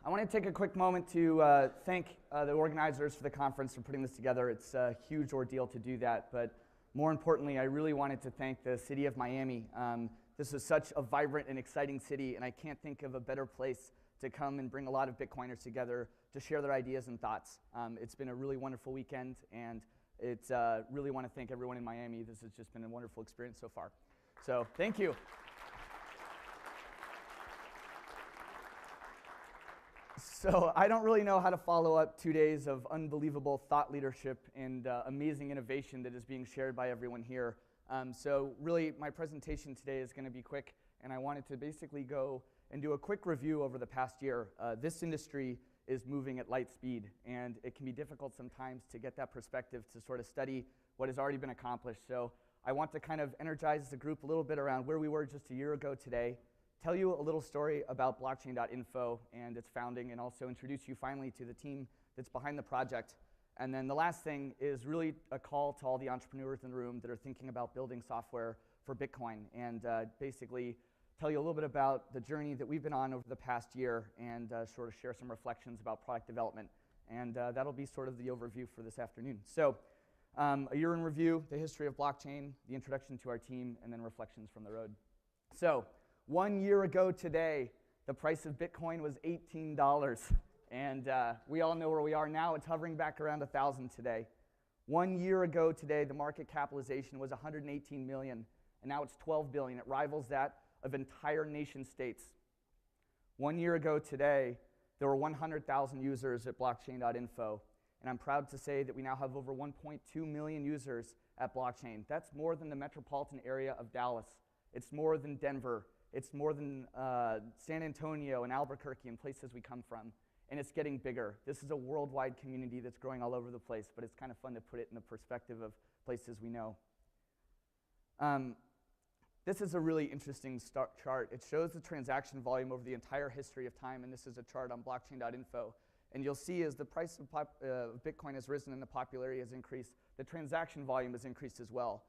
I want to take a quick moment to thank the organizers for the conference for putting this together. It's a huge ordeal to do that, but more importantly, I really wanted to thank the city of Miami. This is such a vibrant and exciting city, and I can't think of a better place to come and bring a lot of Bitcoiners together to share their ideas and thoughts. It's been a really wonderful weekend, and it's really want to thank everyone in Miami. This has just been a wonderful experience so far. So thank you. So I don't really know how to follow up 2 days of unbelievable thought leadership and amazing innovation that is being shared by everyone here. So really, my presentation today is going to be quick, and I wanted to basically go and do a quick review over the past year. This industry is moving at light speed, and it can be difficult sometimes to get that perspective to sort of study what has already been accomplished. So I want to kind of energize the group a little bit around where we were just a year ago today, tell you a little story about blockchain.info and its founding, and also introduce you finally to the team that's behind the project. And then the last thing is really a call to all the entrepreneurs in the room that are thinking about building software for Bitcoin, and basically tell you a little bit about the journey that we've been on over the past year, and sort of share some reflections about product development. And that'll be sort of the overview for this afternoon. So a year in review, the history of blockchain, the introduction to our team, and then reflections from the road. So 1 year ago today, the price of Bitcoin was $18. And we all know where we are now. It's hovering back around 1,000 today. 1 year ago today, the market capitalization was 118 million, and now it's 12 billion. It rivals that of entire nation states. 1 year ago today, there were 100,000 users at blockchain.info, and I'm proud to say that we now have over 1.2 million users at blockchain. That's more than the metropolitan area of Dallas. It's more than Denver. It's more than San Antonio and Albuquerque and places we come from. And it's getting bigger. This is a worldwide community that's growing all over the place, but it's kind of fun to put it in the perspective of places we know. This is a really interesting chart. It shows the transaction volume over the entire history of time, and this is a chart on blockchain.info. And you'll see as the price of Bitcoin has risen and the popularity has increased, the transaction volume has increased as well.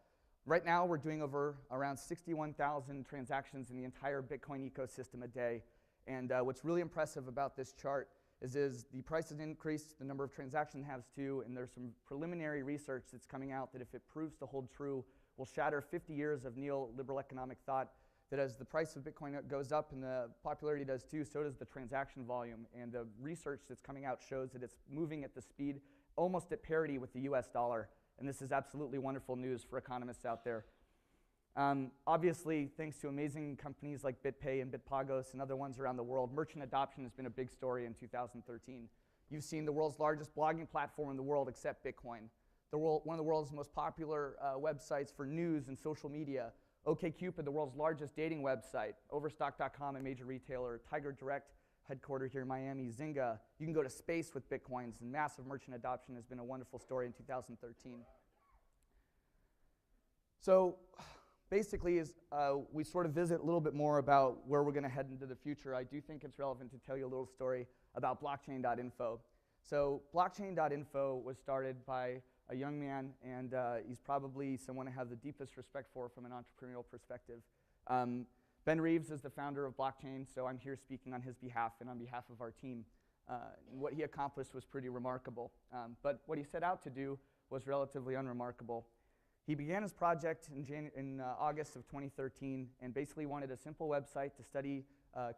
Right now, we're doing over around 61,000 transactions in the entire Bitcoin ecosystem a day. And what's really impressive about this chart is the price has increased, the number of transactions has too, and there's some preliminary research that's coming out that if it proves to hold true, will shatter 50 years of neoliberal economic thought, that as the price of Bitcoin goes up and the popularity does too, so does the transaction volume. And the research that's coming out shows that it's moving at the speed almost at parity with the US dollar. And this is absolutely wonderful news for economists out there. Obviously, thanks to amazing companies like BitPay and Bitpagos and other ones around the world, merchant adoption has been a big story in 2013. You've seen the world's largest blogging platform in the world accept Bitcoin. One of the world's most popular websites for news and social media. OkCupid, the world's largest dating website. Overstock.com, a major retailer. Tiger Direct, headquartered here in Miami. Zynga. You can go to space with Bitcoins, and massive merchant adoption has been a wonderful story in 2013. So basically, we sort of visit a little bit more about where we're going to head into the future, I do think it's relevant to tell you a little story about blockchain.info. So blockchain.info was started by a young man, and he's probably someone I have the deepest respect for from an entrepreneurial perspective. Ben Reeves is the founder of blockchain, so I'm here speaking on his behalf and on behalf of our team. And what he accomplished was pretty remarkable. But what he set out to do was relatively unremarkable. He began his project in August of 2013 and basically wanted a simple website to study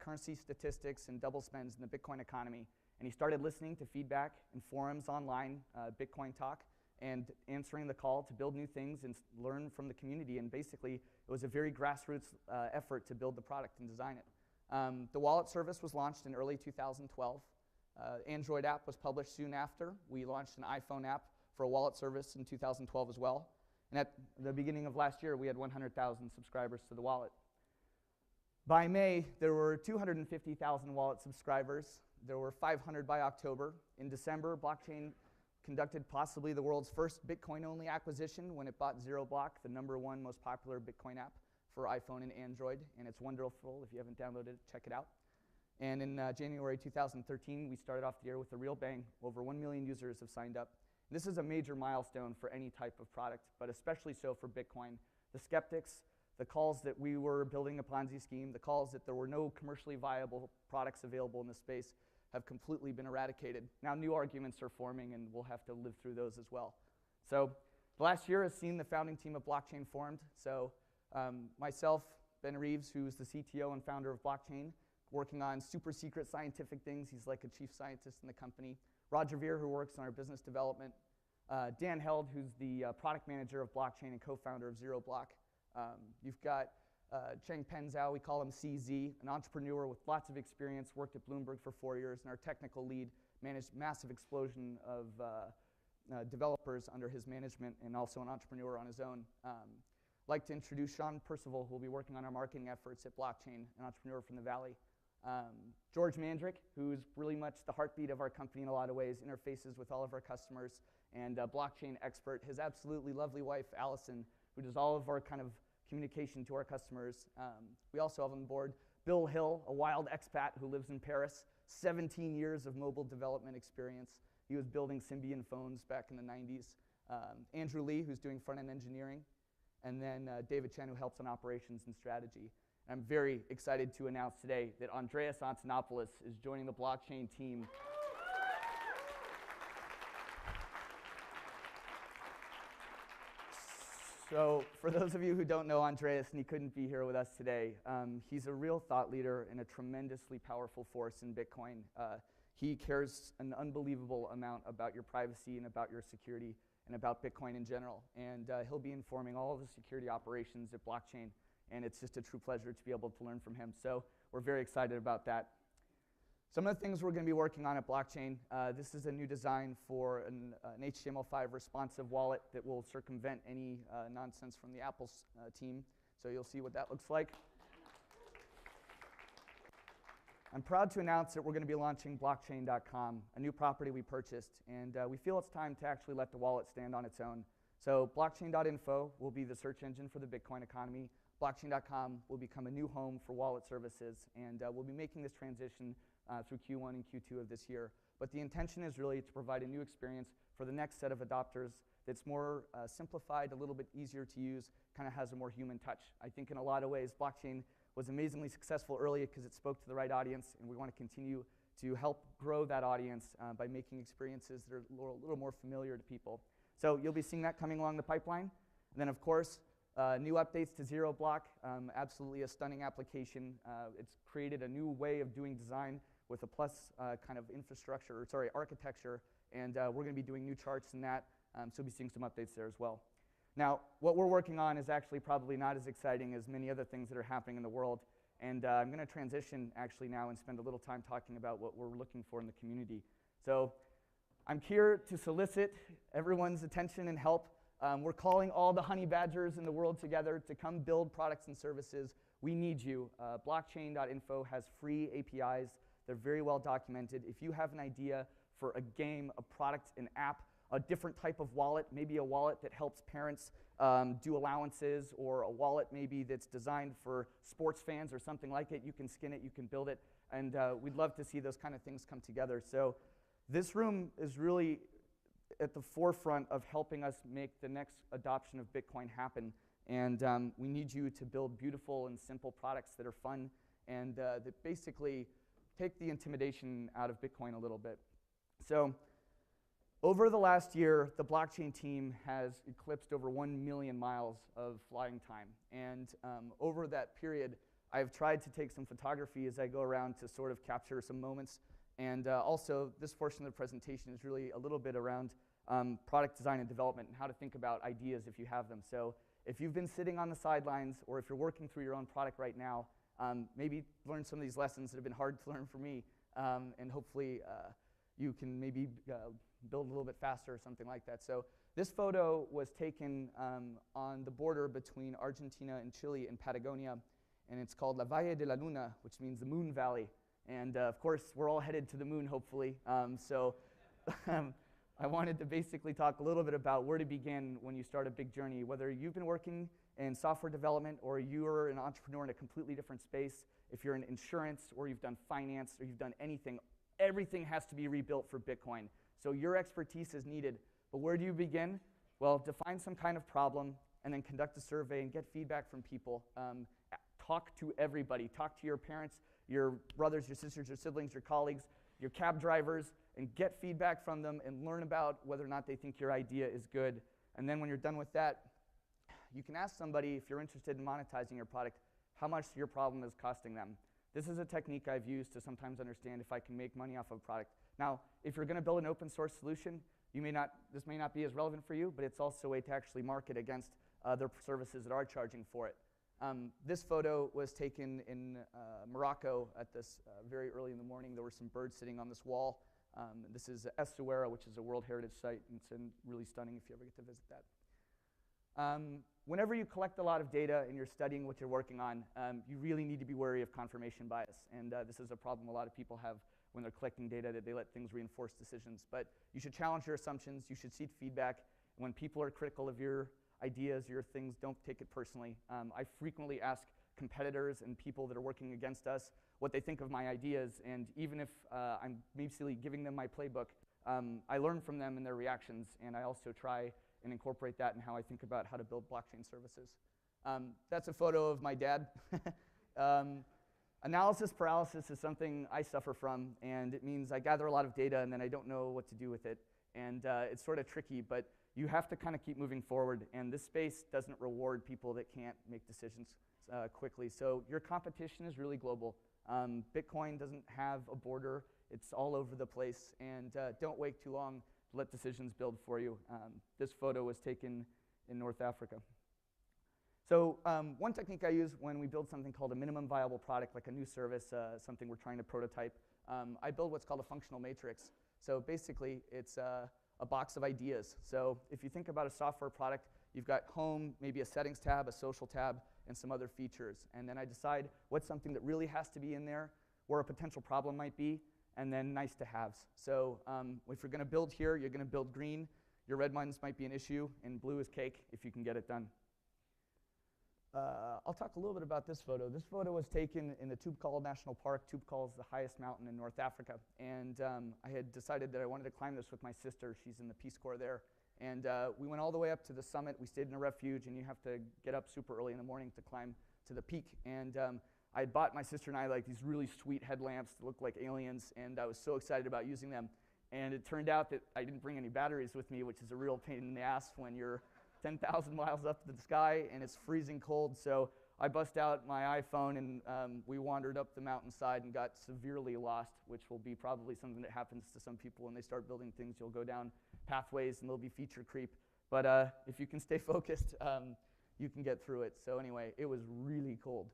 currency statistics and double spends in the Bitcoin economy. And he started listening to feedback in forums online, Bitcoin Talk, and answering the call to build new things and learn from the community. And basically, it was a very grassroots effort to build the product and design it. The wallet service was launched in early 2012. Android app was published soon after. We launched an iPhone app for a wallet service in 2012 as well. And at the beginning of last year, we had 100,000 subscribers to the wallet. By May, there were 250,000 wallet subscribers. There were 500 by October. In December, blockchain conducted possibly the world's first Bitcoin-only acquisition when it bought ZeroBlock, the #1 most popular Bitcoin app for iPhone and Android. And it's wonderful. If you haven't downloaded it, check it out. And in January 2013, we started off the year with a real bang. Over 1 million users have signed up. This is a major milestone for any type of product, but especially so for Bitcoin. The skeptics, the calls that we were building a Ponzi scheme, the calls that there were no commercially viable products available in this space, have completely been eradicated. Now new arguments are forming, and we'll have to live through those as well. So the last year has seen the founding team of Blockchain formed. So myself, Ben Reeves, who's the CTO and founder of Blockchain, working on super secret scientific things. He's like a chief scientist in the company. Roger Veer, who works on our business development. Dan Held, who's the product manager of Blockchain and co-founder of ZeroBlock. You've got Chengpeng Zhao, we call him CZ, an entrepreneur with lots of experience, worked at Bloomberg for 4 years, and our technical lead managed massive explosion of developers under his management, and also an entrepreneur on his own. I'd like to introduce Sean Percival, who will be working on our marketing efforts at Blockchain, an entrepreneur from the Valley. George Mandrick, who's really much the heartbeat of our company in a lot of ways, interfaces with all of our customers, and a blockchain expert. His absolutely lovely wife, Allison, who does all of our kind of communication to our customers. We also have on board Bill Hill, a wild expat who lives in Paris, 17 years of mobile development experience. He was building Symbian phones back in the 90s. Andrew Lee, who's doing front-end engineering, and then David Chen, who helps on operations and strategy. I'm very excited to announce today that Andreas Antonopoulos is joining the Blockchain team. So for those of you who don't know Andreas, and he couldn't be here with us today, he's a real thought leader and a tremendously powerful force in Bitcoin. He cares an unbelievable amount about your privacy and about your security and about Bitcoin in general. And he'll be informing all of the security operations at Blockchain. And it's just a true pleasure to be able to learn from him. So we're very excited about that. Some of the things we're going to be working on at Blockchain, this is a new design for an HTML5 responsive wallet that will circumvent any nonsense from the Apple team. So you'll see what that looks like. I'm proud to announce that we're going to be launching blockchain.com, a new property we purchased. And we feel it's time to actually let the wallet stand on its own. So blockchain.info will be the search engine for the Bitcoin economy. Blockchain.com will become a new home for wallet services, and we'll be making this transition through Q1 and Q2 of this year. But the intention is really to provide a new experience for the next set of adopters that's more simplified, a little bit easier to use, kind of has a more human touch. I think in a lot of ways, Blockchain was amazingly successful early because it spoke to the right audience, and we want to continue to help grow that audience by making experiences that are a little more familiar to people. So you'll be seeing that coming along the pipeline. And then, of course, new updates to ZeroBlock, absolutely a stunning application. It's created a new way of doing design with a plus kind of architecture, and we're going to be doing new charts in that, so we'll be seeing some updates there as well. Now, what we're working on is actually probably not as exciting as many other things that are happening in the world, and I'm going to transition actually now and spend a little time talking about what we're looking for in the community. So I'm here to solicit everyone's attention and help. We're calling all the honey badgers in the world together to come build products and services. We need you. Blockchain.info has free APIs. They're very well documented. If you have an idea for a game, a product, an app, a different type of wallet, maybe a wallet that helps parents do allowances, or a wallet maybe that's designed for sports fans or something like it, you can skin it, you can build it, and we'd love to see those kind of things come together. So this room is really at the forefront of helping us make the next adoption of Bitcoin happen. And we need you to build beautiful and simple products that are fun and that basically take the intimidation out of Bitcoin a little bit. So over the last year, the Blockchain team has eclipsed over 1 million miles of flying time. And over that period, I've tried to take some photography as I go around to sort of capture some moments. And also, this portion of the presentation is really a little bit around product design and development and how to think about ideas if you have them. So if you've been sitting on the sidelines, or if you're working through your own product right now, maybe learn some of these lessons that have been hard to learn for me, and hopefully you can maybe build a little bit faster or something like that. So this photo was taken on the border between Argentina and Chile in Patagonia, and it's called La Valle de la Luna, which means the Moon Valley. And of course, we're all headed to the moon, hopefully. So I wanted to basically talk a little bit about where to begin when you start a big journey, whether you've been working in software development or you're an entrepreneur in a completely different space. If you're in insurance, or you've done finance, or you've done anything, everything has to be rebuilt for Bitcoin. So your expertise is needed. But where do you begin? Well, define some kind of problem, and then conduct a survey and get feedback from people. Talk to everybody. Talk to your parents, your brothers, your sisters, your siblings, your colleagues, your cab drivers, and get feedback from them and learn about whether or not they think your idea is good. And then when you're done with that, you can ask somebody, if you're interested in monetizing your product, how much your problem is costing them. This is a technique I've used to sometimes understand if I can make money off of a product. Now, if you're going to build an open source solution, this may not be as relevant for you, but it's also a way to actually market against other services that are charging for it. This photo was taken in Morocco at this very early in the morning. There were some birds sitting on this wall. This is Essaouira, which is a World Heritage Site, and it's really stunning if you ever get to visit that. Whenever you collect a lot of data and you're studying what you're working on, you really need to be wary of confirmation bias. And this is a problem a lot of people have when they're collecting data, that they let things reinforce decisions. But you should challenge your assumptions. You should seek feedback. When people are critical of your ideas, your things, don't take it personally. I frequently ask competitors and people that are working against us what they think of my ideas. And even if I'm basically giving them my playbook, I learn from them and their reactions. And I also try and incorporate that in how I think about how to build blockchain services. That's a photo of my dad. Analysis paralysis is something I suffer from, and it means I gather a lot of data and then I don't know what to do with it. And it's sort of tricky, but you have to kind of keep moving forward, and this space doesn't reward people that can't make decisions quickly. So your competition is really global. Bitcoin doesn't have a border. It's all over the place, and don't wait too long to let decisions build for you. This photo was taken in North Africa. So one technique I use when we build something called a minimum viable product, like a new service, something we're trying to prototype, I build what's called a functional matrix. So basically, it's a box of ideas. So if you think about a software product, you've got home, maybe a settings tab, a social tab, and some other features. And then I decide what's something that really has to be in there, where a potential problem might be, and then nice to haves. So if you're going to build here, you're going to build green. Your red ones might be an issue, and blue is cake if you can get it done. I'll talk a little bit about this photo. This photo was taken in the Toubkal National Park. Toubkal is the highest mountain in North Africa. And I had decided that I wanted to climb this with my sister. She's in the Peace Corps there. And we went all the way up to the summit. We stayed in a refuge, and you have to get up super early in the morning to climb to the peak. And I had bought my sister and I like these really sweet headlamps that looked like aliens, and I was so excited about using them. And it turned out that I didn't bring any batteries with me, which is a real pain in the ass when you're 10,000 miles up to the sky and it's freezing cold. So I bust out my iPhone, and we wandered up the mountainside and got severely lost, which will be probably something that happens to some people when they start building things. You'll go down pathways and there'll be feature creep. But if you can stay focused, you can get through it. So anyway, it was really cold.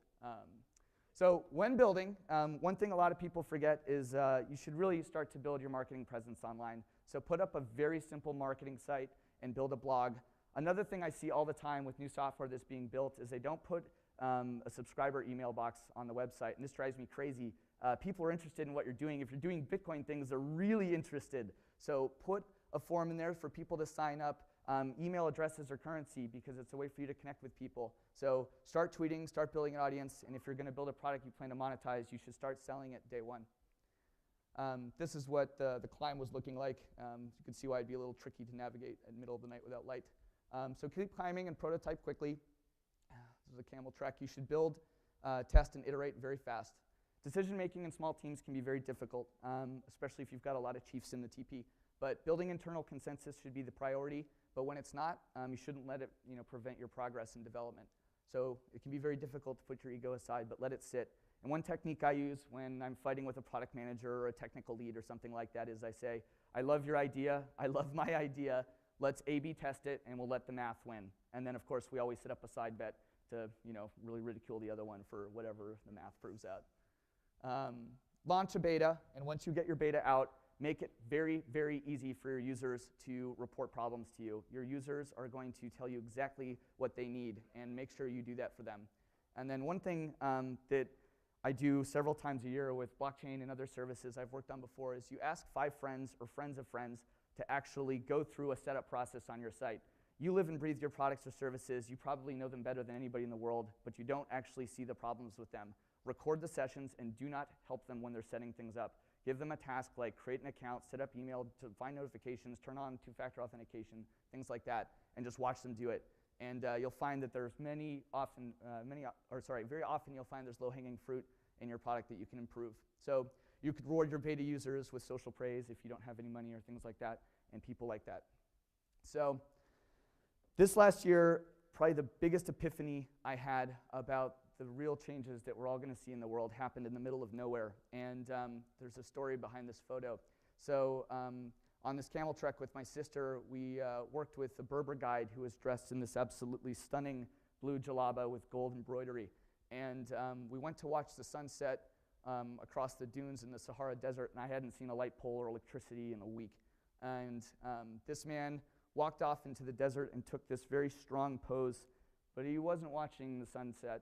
So when building, one thing a lot of people forget is you should really start to build your marketing presence online. So put up a very simple marketing site and build a blog. Another thing I see all the time with new software that's being built is they don't put a subscriber email box on the website, and this drives me crazy. People are interested in what you're doing. If you're doing Bitcoin things, they're really interested. So put a form in there for people to sign up. Email addresses are currency because it's a way for you to connect with people. So start tweeting, start building an audience, and if you're going to build a product you plan to monetize, you should start selling it day one. This is what the climb was looking like. You can see why it'd be a little tricky to navigate in the middle of the night without light. So keep climbing and prototype quickly. This is a camel trek. You should build, test, and iterate very fast. Decision making in small teams can be very difficult, especially if you've got a lot of chiefs in the TP. But building internal consensus should be the priority. But when it's not, you shouldn't let it prevent your progress and development. So it can be very difficult to put your ego aside, but let it sit. And one technique I use when I'm fighting with a product manager or a technical lead or something like that is I say, I love your idea. I love my idea. Let's A/B test it, and we'll let the math win. And then, of course, we always set up a side bet to really ridicule the other one for whatever the math proves out. Launch a beta, and once you get your beta out, make it very, very easy for your users to report problems to you. Your users are going to tell you exactly what they need, and make sure you do that for them. And then one thing that I do several times a year with blockchain and other services I've worked on before is you ask 5 friends or friends of friends to actually go through a setup process on your site. You live and breathe your products or services. You probably know them better than anybody in the world, but you don't actually see the problems with them. Record the sessions and do not help them when they're setting things up. Give them a task like create an account, set up email, to find notifications, turn on 2-factor authentication, things like that, and just watch them do it. And you'll find that there's very often you'll find there's low-hanging fruit in your product that you can improve. So you could reward your beta users with social praise if you don't have any money or things like that, and people like that. So this last year, probably the biggest epiphany I had about the real changes that we're all going to see in the world happened in the middle of nowhere. And there's a story behind this photo. So on this camel trek with my sister, we worked with a Berber guide who was dressed in this absolutely stunning blue jalaba with gold embroidery. And we went to watch the sunset across the dunes in the Sahara Desert, and I hadn't seen a light pole or electricity in a week. And this man walked off into the desert and took this very strong pose, but he wasn't watching the sunset.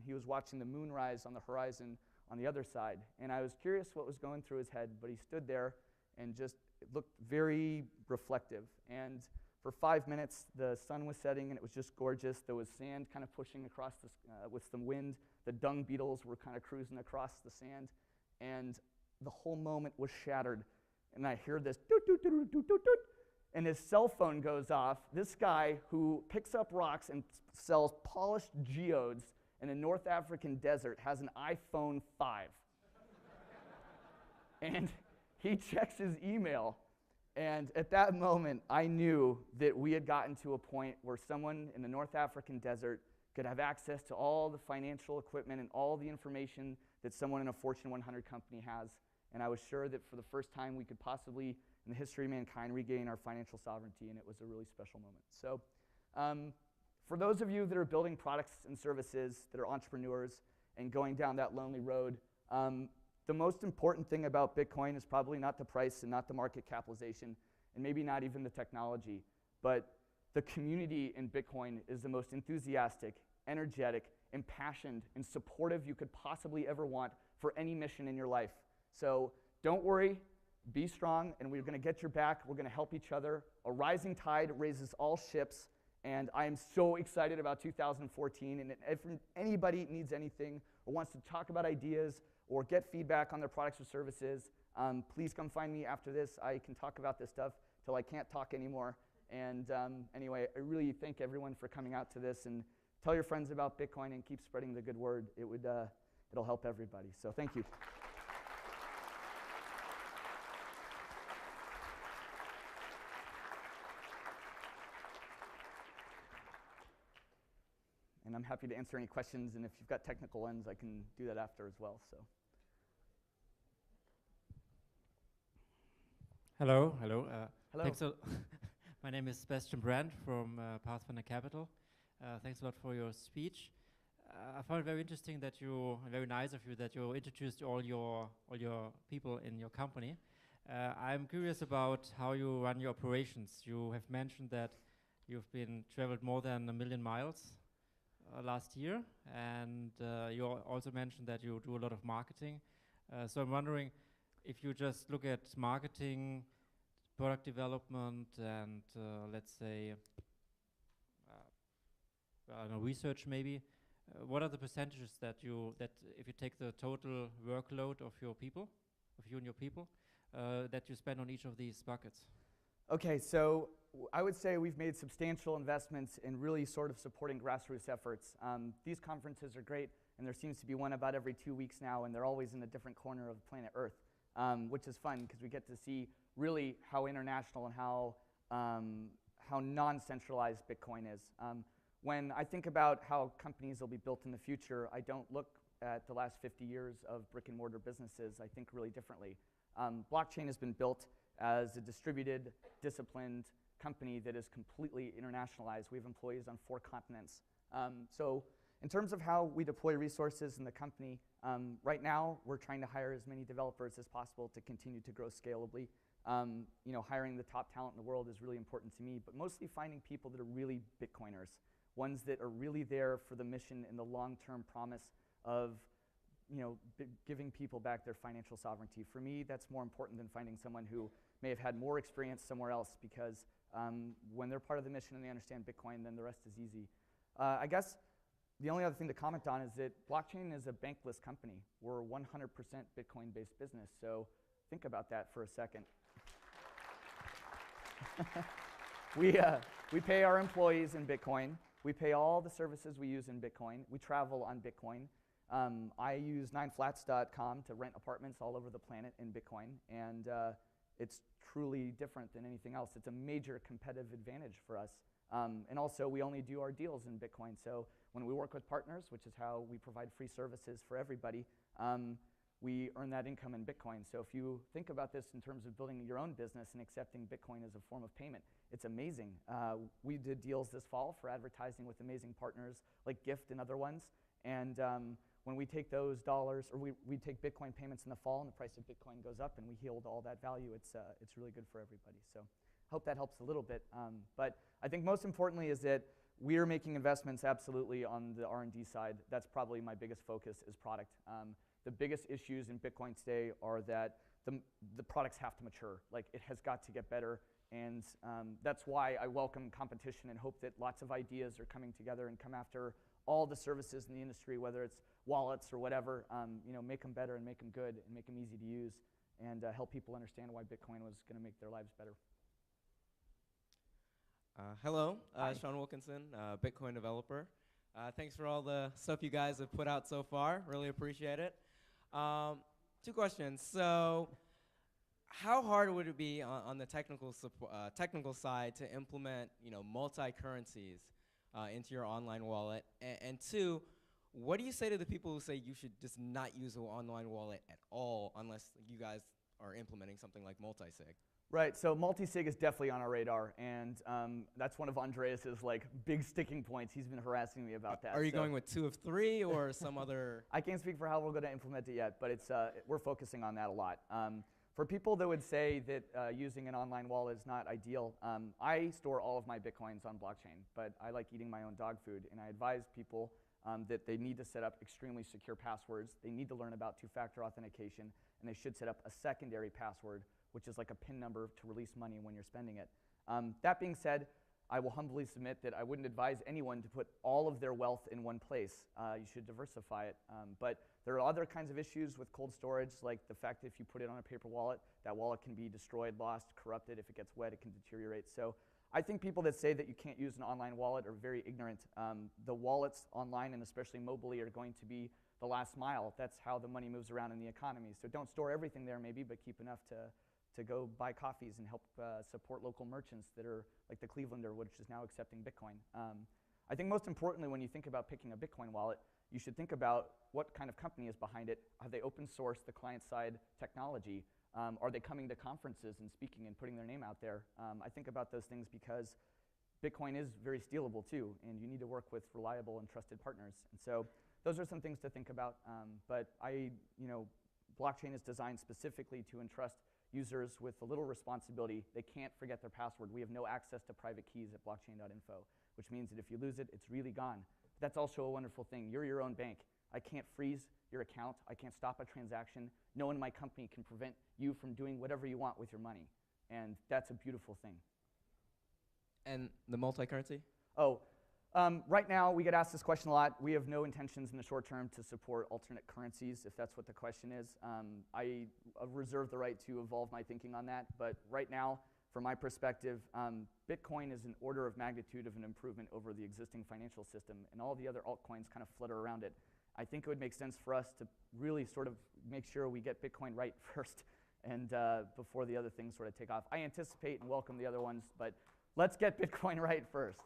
He was watching the moon rise on the horizon on the other side. And I was curious what was going through his head, but he stood there and just looked very reflective. And for 5 minutes, the sun was setting, and it was just gorgeous. There was sand kind of pushing across with some wind. The dung beetles were kind of cruising across the sand, and the whole moment was shattered. And I hear this doot, doot, doot, doot, doot, doot, and his cell phone goes off. This guy who picks up rocks and sells polished geodes in a North African desert has an iPhone 5. And he checks his email, and at that moment, I knew that we had gotten to a point where someone in the North African desert could have access to all the financial equipment and all the information that someone in a Fortune 100 company has. And I was sure that for the first time we could possibly, in the history of mankind, regain our financial sovereignty, and it was a really special moment. So for those of you that are building products and services, that are entrepreneurs, and going down that lonely road, the most important thing about Bitcoin is probably not the price and not the market capitalization, and maybe not even the technology, but the community in Bitcoin is the most enthusiastic, energetic, impassioned, and supportive you could possibly ever want for any mission in your life. So don't worry, be strong, and we're going to get your back. We're going to help each other. A rising tide raises all ships, and I am so excited about 2014. And if anybody needs anything or wants to talk about ideas or get feedback on their products or services, please come find me after this. I can talk about this stuff till I can't talk anymore. And anyway, I really thank everyone for coming out to this, and tell your friends about Bitcoin and keep spreading the good word. It'll help everybody. So thank you. And I'm happy to answer any questions, and if you've got technical ones, I can do that after as well. So. Hello, hello. Hello. Thanks my name is Sebastian Brandt from Pathfinder Capital. Thanks a lot for your speech. I found it very interesting that very nice of you that you introduced all your people in your company. I'm curious about how you run your operations. You have mentioned that you've been traveled more than 1 million miles last year, and you also mentioned that you do a lot of marketing. So I'm wondering if you just look at marketing, product development, and let's say research maybe. What are the percentages that if you take the total workload of you and your people, that you spend on each of these buckets? Okay, so I would say we've made substantial investments in really sort of supporting grassroots efforts. These conferences are great, and there seems to be one about every 2 weeks now, and they're always in a different corner of planet Earth, which is fun because we get to see really how international and how non-centralized Bitcoin is. When I think about how companies will be built in the future, I don't look at the last 50 years of brick and mortar businesses. I think really differently. Blockchain has been built as a distributed, disciplined company that is completely internationalized. We have employees on 4 continents. So in terms of how we deploy resources in the company, right now we're trying to hire as many developers as possible to continue to grow scalably. Hiring the top talent in the world is really important to me, but mostly finding people that are really Bitcoiners, ones that are really there for the mission and the long-term promise of giving people back their financial sovereignty. For me, that's more important than finding someone who may have had more experience somewhere else, because when they're part of the mission and they understand Bitcoin, then the rest is easy. I guess the only other thing to comment on is that blockchain is a bankless company. We're a 100% Bitcoin-based business, so think about that for a second. We pay our employees in Bitcoin. We pay all the services we use in Bitcoin. We travel on Bitcoin. I use 9flats.com to rent apartments all over the planet in Bitcoin, and it's truly different than anything else. It's a major competitive advantage for us. And also, we only do our deals in Bitcoin. So when we work with partners, which is how we provide free services for everybody, we earn that income in Bitcoin. So if you think about this in terms of building your own business and accepting Bitcoin as a form of payment, it's amazing. We did deals this fall for advertising with amazing partners like Gift and other ones. And when we take those dollars, or we take Bitcoin payments in the fall and the price of Bitcoin goes up and we yield all that value, it's really good for everybody. So hope that helps a little bit. But I think most importantly is that we're making investments absolutely on the R&D side. That's probably my biggest focus is product. The biggest issues in Bitcoin today are that the products have to mature. Like, it has got to get better. And that's why I welcome competition and hope that lots of ideas are coming together and come after all the services in the industry, whether it's wallets or whatever, make them better and make them good and make them easy to use and help people understand why Bitcoin was going to make their lives better. Hello, Sean Wilkinson, Bitcoin developer. Thanks for all the stuff you guys have put out so far. Really appreciate it. 2 questions. So, how hard would it be on the technical side to implement, multi-currencies into your online wallet? And 2, what do you say to the people who say you should just not use an online wallet at all unless you guys are implementing something like multi-sig? Right, so multi-sig is definitely on our radar, and that's one of Andreas's big sticking points. He's been harassing me about that. Are you going with 2 of 3 or some other? I can't speak for how we're going to implement it yet, but we're focusing on that a lot. For people that would say that using an online wallet is not ideal, I store all of my Bitcoins on blockchain, but I like eating my own dog food, and I advise people that they need to set up extremely secure passwords. They need to learn about 2-factor authentication, and they should set up a secondary password, which is like a PIN number to release money when you're spending it. That being said, I will humbly submit that I wouldn't advise anyone to put all of their wealth in one place. You should diversify it. But there are other kinds of issues with cold storage, like the fact that if you put it on a paper wallet, that wallet can be destroyed, lost, corrupted. If it gets wet, it can deteriorate. So I think people that say that you can't use an online wallet are very ignorant. The wallets online, and especially mobilely, are going to be the last mile. That's how the money moves around in the economy. So don't store everything there maybe, but keep enough to go buy coffees and help support local merchants that are like the Clevelander, which is now accepting Bitcoin. I think most importantly, when you think about picking a Bitcoin wallet, you should think about what kind of company is behind it. Have they open sourced the client-side technology? Are they coming to conferences and speaking and putting their name out there? I think about those things because Bitcoin is very stealable too, and you need to work with reliable and trusted partners. And so those are some things to think about. But blockchain is designed specifically to entrust users with a little responsibility. They can't forget their password. We have no access to private keys at blockchain.info, which means that if you lose it, it's really gone. But that's also a wonderful thing. You're your own bank. I can't freeze your account. I can't stop a transaction. No one in my company can prevent you from doing whatever you want with your money. And that's a beautiful thing. And the multi-currency? Right now, we get asked this question a lot. We have no intentions in the short term to support alternate currencies, if that's what the question is. I reserve the right to evolve my thinking on that. But right now, from my perspective, Bitcoin is an order of magnitude of an improvement over the existing financial system, and all the other altcoins kind of flutter around it. I think it would make sense for us to really sort of make sure we get Bitcoin right first, and before the other things sort of take off. I anticipate and welcome the other ones, but let's get Bitcoin right first.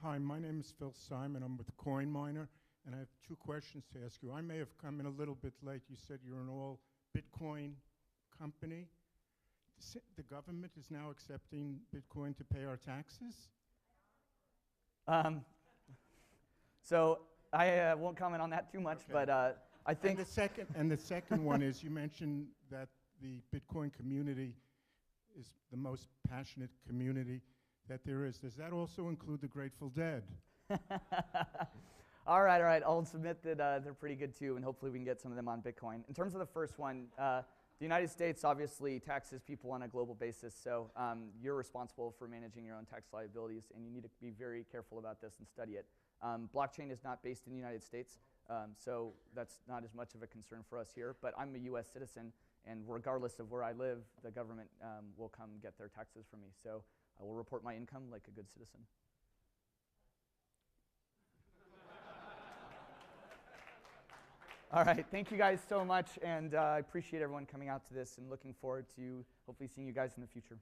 Hi, my name is Phil Simon. I'm with Coin Miner, and I have 2 questions to ask you. I may have come in a little bit late. You said you're an all Bitcoin company. The government is now accepting Bitcoin to pay our taxes? So I won't comment on that too much, okay. But I think the second one is you mentioned that the Bitcoin community is the most passionate community that there is. Does that also include the Grateful Dead? All right. I'll submit that they're pretty good too, and hopefully we can get some of them on Bitcoin. In terms of the first one, the United States obviously taxes people on a global basis, so you're responsible for managing your own tax liabilities, and you need to be very careful about this and study it. Blockchain is not based in the United States, so that's not as much of a concern for us here, but I'm a US citizen, and regardless of where I live, the government will come get their taxes from me. So I will report my income like a good citizen. All right, thank you guys so much, and I appreciate everyone coming out to this and looking forward to hopefully seeing you guys in the future.